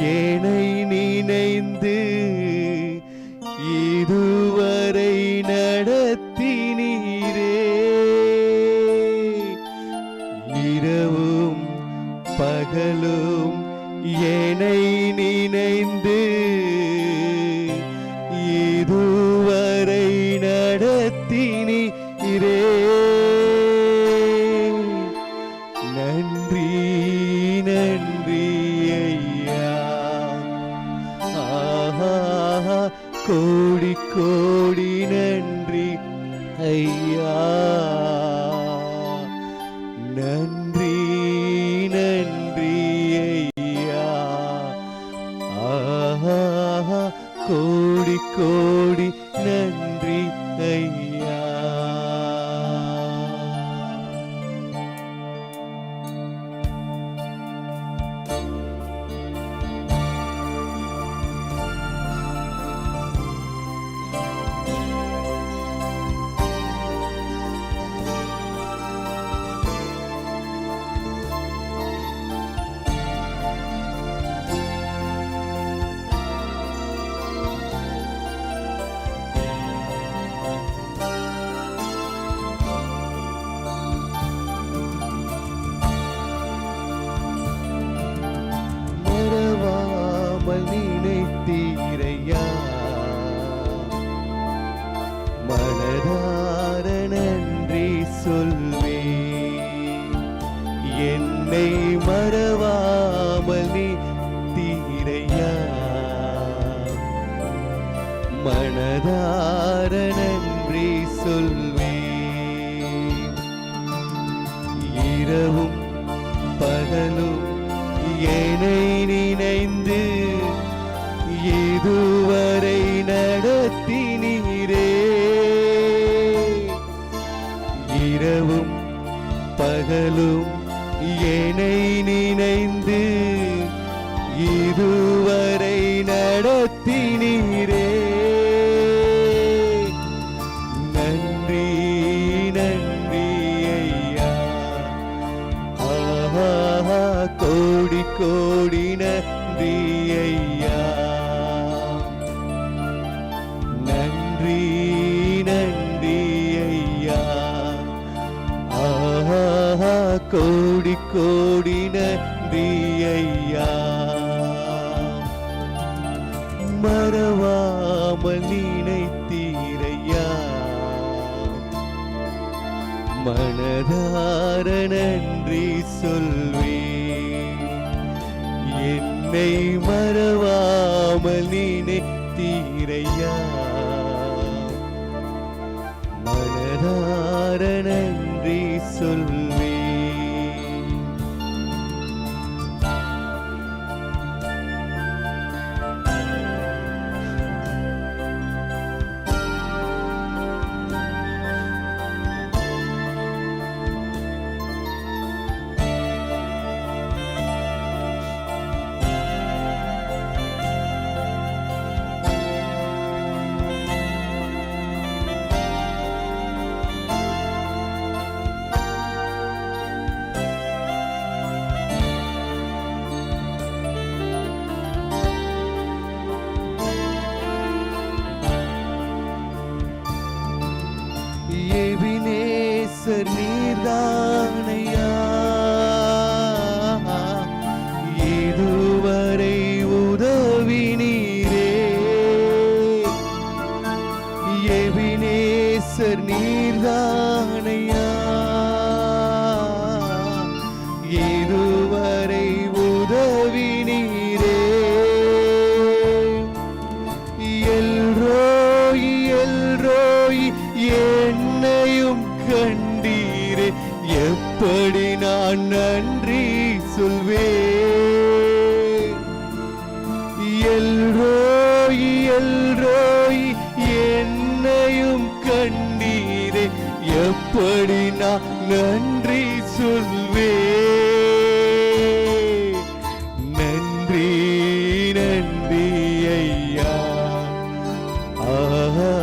ஏனை நினைந்து இதுவரை நடத்தினீரே. இரவும் பகலும் ஏனை நினைந்து இதுவரை நடத்தினீரே. நன்றி நன்றி ஐயா. ஆஹா கோடி கோடி நன்றி ஐயா. நன்றி நன்றி ஐயா. ஆஹா கோடி கோடி நன்றி ஐயா. நினைத்தீரையா மனதார நன்றி சொல்வே. என்னை மறவாமல் நீத்தீரையா மனதார நன்றி சொல்வே. இரவும் பகலும் என்னை நினைந்து இதுவரை நடத்தினீரே. இரவும் பகலும் என்னை நினைந்து இதுவரை நடத்தினீரே. நன்றி நன்றி ஐயா. ஆஹா கோடி கோடி நன்றி ஐயா. நன்றி நன்றி ஐயா. ஆஹா கோடி கோடி நன்றி ஐயா. மறவாமல் நினைத்தீரையா மனதார நன்றி சொல்வே. என்னை மறவாமல் நினைத்தீரையா மனதார நன்றி சொல்வே. எபினேசர் நீர்தானையா இதுவரை உதவினீரே. எபினேசர் நீர்தானையா இதுவரை உதவினீரே. எல்ரோயி எல்ரோயி என்னையும் கண்டீரே. எப்படி நான் நன்றி சொல்வேன். எல்ரோயி எல்ரோயி என்னையும் கண்டீரே. எப்படி நான் நன்றி சொல்வேன். நன்றி நன்றி ஐயா. ஆஹா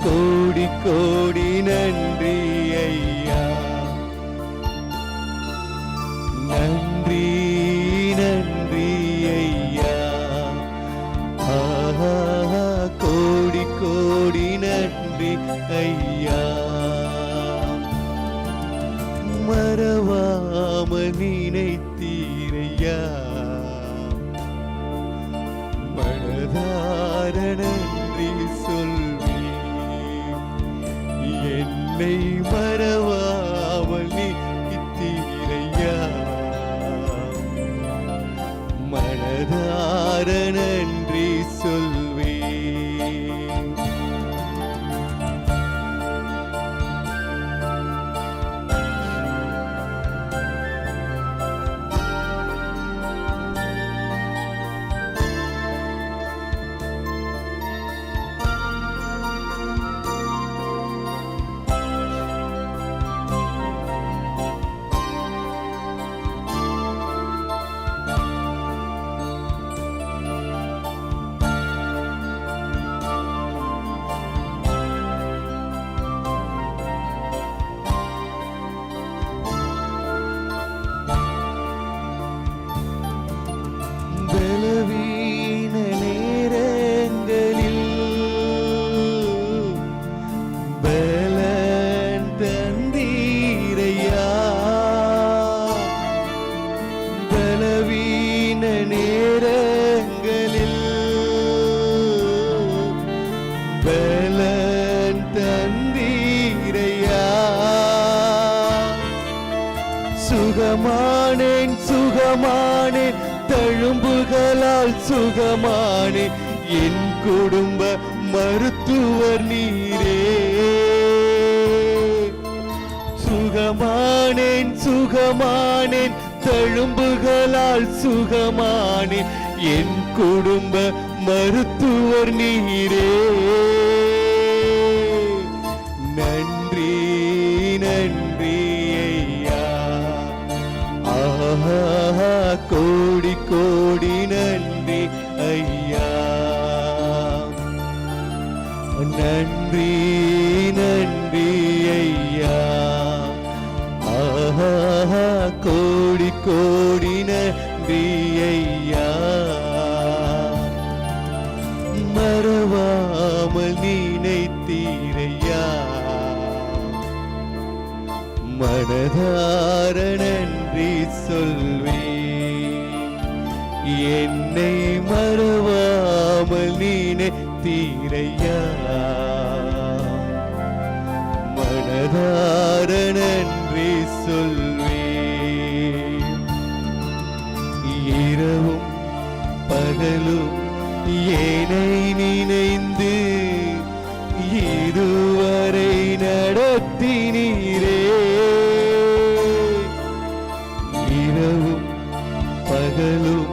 கோடி கோடி நன்றி ஐயா. நன்றி நன்றி நன்றி மனதார நன்றி சொல்வேன் என்னை மறவாமல் நீத்தீரையா மனதார நன்றி சொல்வேன் பலவீன நேரங்களில் பலன் தந்தீரையா பலவீன நேரங்களில் பலன் தந்தீரையா சுகமானேன் சுகமானேன் தழும்புகளால் சுகமானே என் குடும்ப மருத்துவர் நீரே சுகமானேன் சுகமானேன் தழும்புகளால் சுகமானே என் குடும்ப மருத்துவர் நீரே நன்றி நன்றி ஐயா ஆஹா கோடி கோடி நன்றி ஐயா நன்றி நன்றி ஐயா ஆஹா கோடி கோடி நன்றி ஐயா மறவாமல் நினைத்தீரையா மனதார நன்றி சொல்வே என்னை மறவாமல் நினைத்தீரையா மனதார நன்றி சொல்வே இரவும் பகலும் என்னை நினைந்து இதுவரை நடத்தினீரே இரவும் பகலும்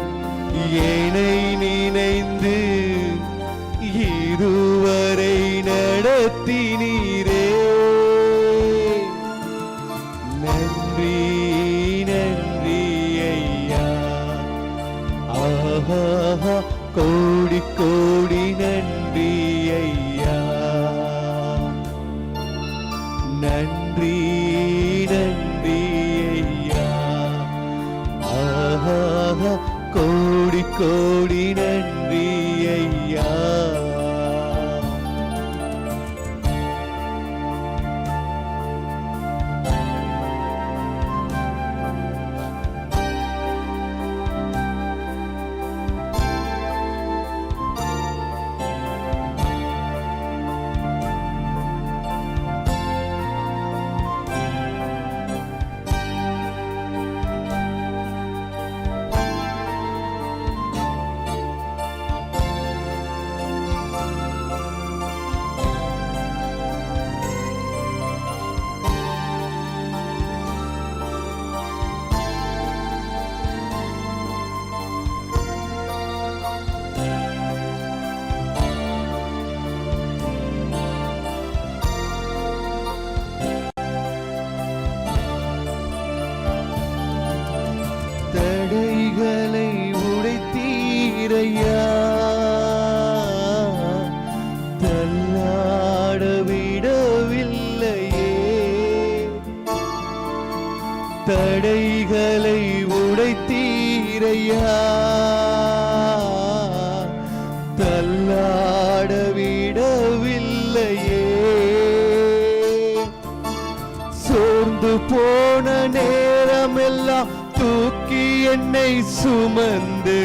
என்னை நினைந்து இதுவரை நடத்தினீரே நன்றி நன்றி ஐயா ஆஹா கோடி கோடி நன்றி ஐயா நன்றி நன்றி ஐயா ஆஹா கோடி கோடி நன்றி ஐயா தடைகளை உடைத்தீரையா தள்ளாட விடவில்லையே தடைகளை உடைத்தீரையா தள்ளாட விடவில்லையே சோர்ந்து போன நேரமெல்லாம் தூக்கி என்னை சுமந்து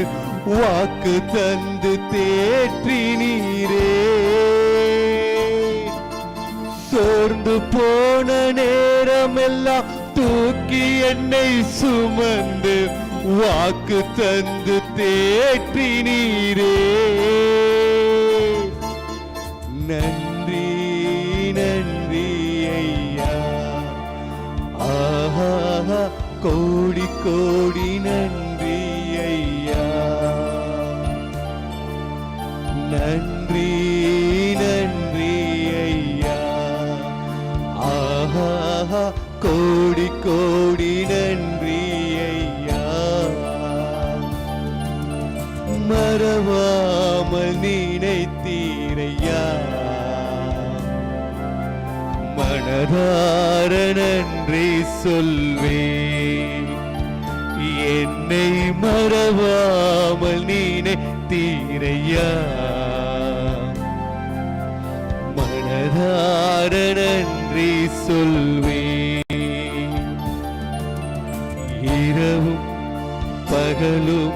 வாக்கு தந்து தேற்றினீரே. சோர்ந்து போன நேரமெல்லாம் தூக்கி என்னை சுமந்து வாக்கு தந்து தேற்றினீரே. நன்றி நன்றி ஐயா. ஆஹா கோடி கோடி நன்றி ஐயா. நன்றி நன்றி ஐயா. ஆஹா கோடி கோடி நன்றி ஐயா. மறவாமல் நினைத்தீரையா. மனதார நன்றி சொல்வேன். என்னை மறவாமல் நினைத்தீரையா. மனதார நன்றி சொல்வேன். இரவும் பகலும்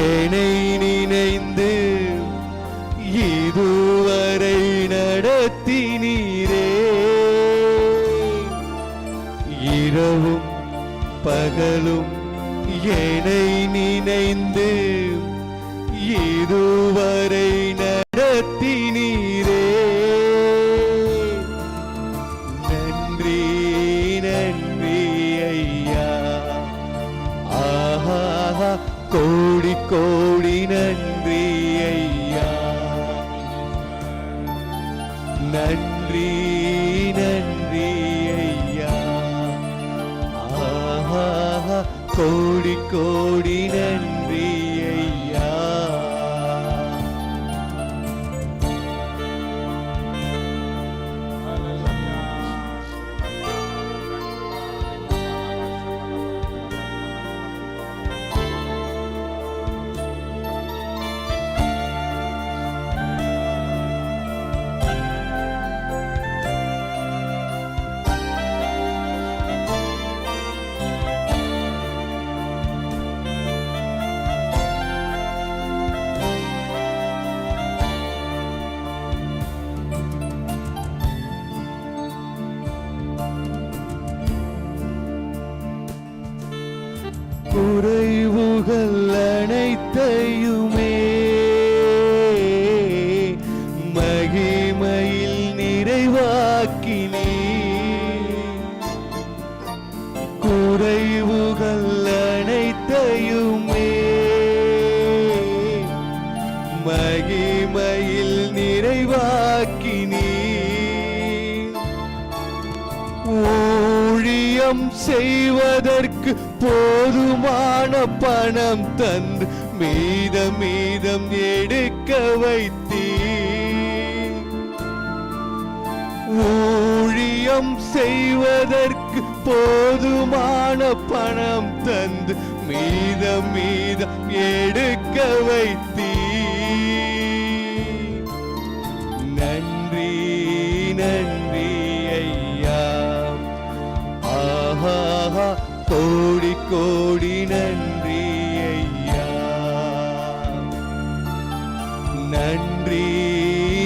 என்னை நினைந்து இதுவரை நடத்தினீரே. இரவும் பகலும் என்னை நினைந்து இதுவரை நடத்தினீரே. நன்றி நன்றி ஐயா. ஆஹா கோடி கோடி நன்றி ஐயா. நன்றி நன்றி ஐயா. ஆஹா கோடி கோடி நன்றி ஐயா. குறைவுகள் அனைத்தையுமே மகிமையில் நிறைவாக்கினே. குறைவுகள் அனைத்தையுமே மகிமையில் நிறைவாக்கினே. ஊழியம் செய்வதற்கு போதுமான பணம் தந்து மீதம் மீதம் எடுக்க வைத்தீர். ஊழியம் செய்வதற்கு போதுமான பணம் தந்து மீதம் மீதம் எடுக்க வைத்தீர். நன்றி நன்றி ஐயா. ஆஹா கோடி கோடி நன்றி ஐயா. நன்றி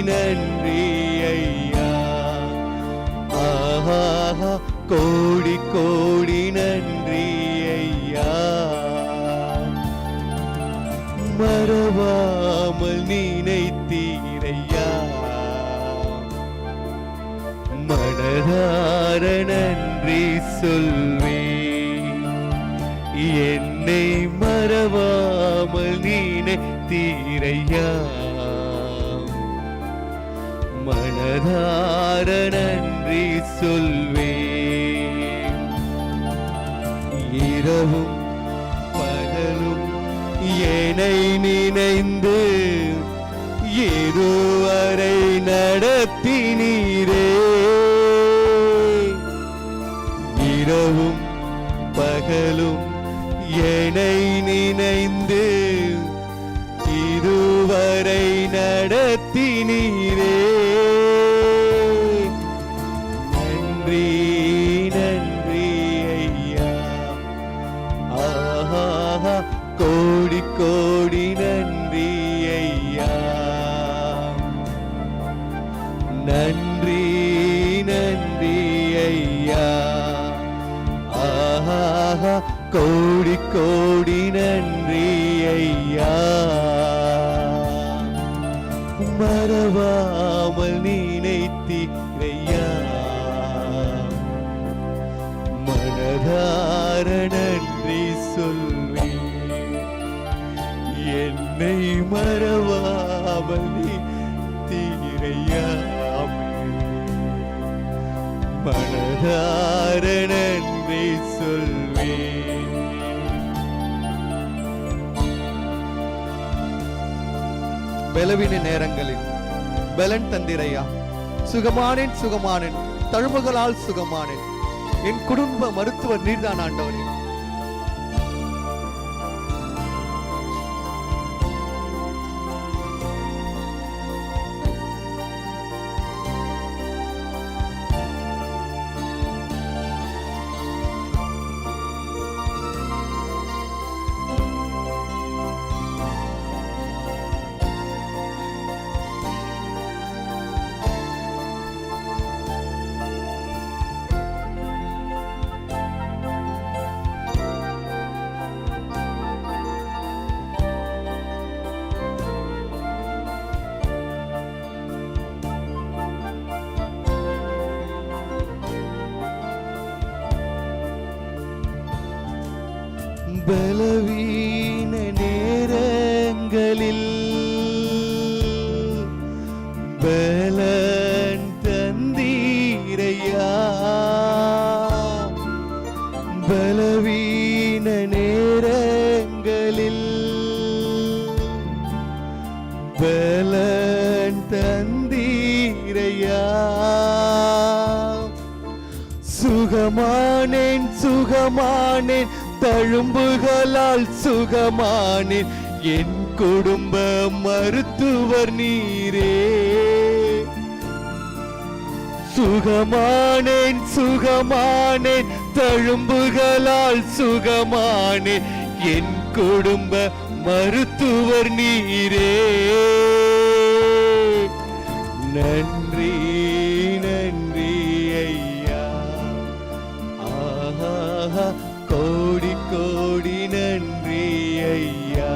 நன்றி ஐயா. ஆஹா கோடி கோடி நன்றி ஐயா. மறவாமல் நினைத்தீரையா. மனதார நன்றி சொல்வேன். என்னை மறவாமல் நினைத்தீரையா. மனதார நன்றி சொல்வேன். இரவும் பகலும் என்னை நினைந்து இதுவரை நடத்தினீரே. இரவும் பகலும் என்னை நினைந்து இதுவரை நடத்தினீரே. நன்றி நன்றி ஐயா. ஆஹா கோடி கோடி நன்றி ஐயா. நன்றி நன்றி ஐயா. ஆஹா கோடி கோடி நன்றி ஐயா. மறவாமல் நினைத்தீரையா. மனதார நன்றி சொல்வேன். என்னை மறவாமல் நினைத்தீரையா. மனதார நன்றி சொல்வேன். பலவீன நேரங்களில் பலன் தந்திரையா. சுகமானேன் சுகமானேன், தழும்புகளால் சுகமானேன். என் குடும்ப மருத்துவர் நீர்தான் ஆண்டவரே. பலவீன நேரங்களில் பலன் தந்தீரையா. பலவீன நேரங்களில் பலன் தந்தீரையா. சுகமானேன் சுகமானேன், தழும்புகளால் சுகமானேன். என் குடும்ப மருத்துவர் நீரே. சுகமானேன் சுகமானேன், தழும்புகளால் சுகமானேன். என் குடும்ப மருத்துவர் நீரே. நன்றி நன்றி ஐயா. ஆஹா கோடி கோடி நன்றி ஐயா.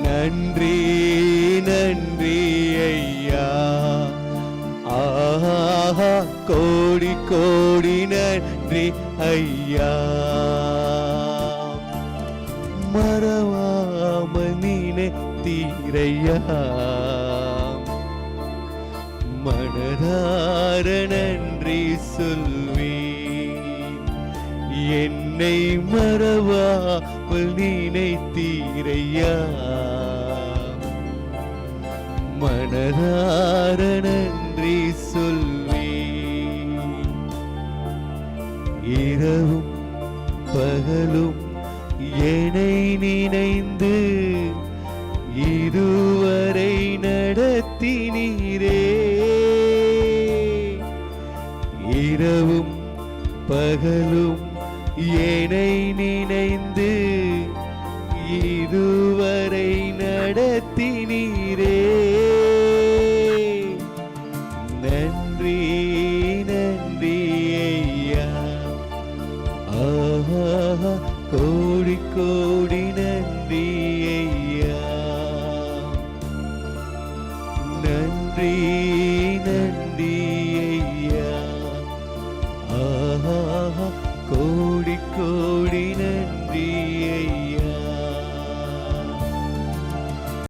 நன்றி நன்றி ஐயா. ஆஹா கோடி கோடி நன்றி ஐயா. மறவாமல் நினைத்தீரையா. மனதார நன்றி சொல்வேன். என்னை மறவாமல் நினைத்தீரையா. மனதார நன்றி சொல்வேன். இரவும் பகலும் என்னை நினைந்து இதுவரை நடத்தினீரே. இரவும் பகலும் என்னை நினைந்து இதுவரை நடத்தினீரே. நன்றி நன்றி ஐயா. ஆஹா கோடி கோடி